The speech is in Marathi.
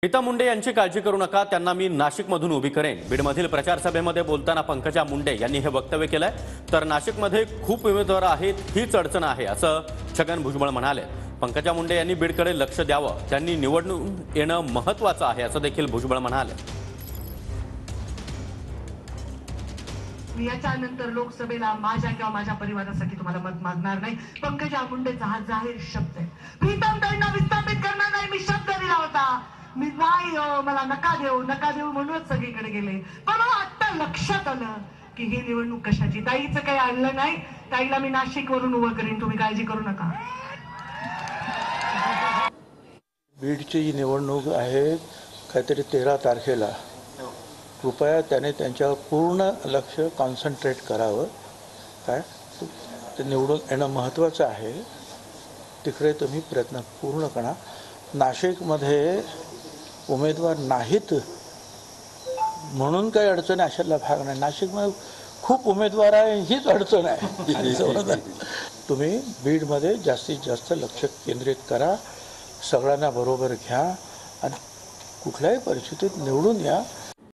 रीता मुंडे यांची काळजी करू नका, त्यांना मी नाशिकमधून उभी करेन। बीडमधील प्रचार सभेमध्ये बोलताना पंकजा मुंडे यांनी हे वक्तव्य केलंय। तर नाशिकमध्ये खूप उमेदवार आहेत, हीच अडचण आहे असं छगन भुजबळ म्हणाले। पंकजा मुंडे यांनी बीडकडे लक्ष द्यावं, त्यांनी निवडून येणं महत्त्वाचं आहे असं देखील भुजबळ म्हणाले। याच्यानंतर लोकसभेला माझ्या किंवा माझ्या परिवारासाठी तुम्हाला मत मागणार नाही। पंकजा मुंडेचा हा जाहीर शब्द आहे। प्रीतम ताईंना विस्थापित करणार नाही, मी शब्द दिला होता। मी नाही मला नका देऊ म्हणूनच सगळीकडे गेले। पण मला आता लक्षात आलं की ही निवडणूक कशाची। ताईचं काही आणलं नाही, ताईला मी नाशिक वरून उभं करीन, तुम्ही काळजी करू नका। बीडची जी निवडणूक आहे काहीतरी 13 तारखेला, कृपया त्याने त्यांच्यावर पूर्ण लक्ष कॉन्सन्ट्रेट करावं। काय ते निवडून येणं महत्त्वाचं आहे, तिकडे तुम्ही प्रयत्न पूर्ण करा। नाशिकमध्ये उमेदवार नाहीत म्हणून काही अडचण अशातला भाग नाही। नाशिकमध्ये खूप उमेदवार आहे, हीच अडचण आहे। तुम्ही बीडमध्ये जास्तीत जास्त लक्ष केंद्रित करा, सगळ्यांना बरोबर घ्या आणि कुठल्याही परिस्थितीत निवडून या।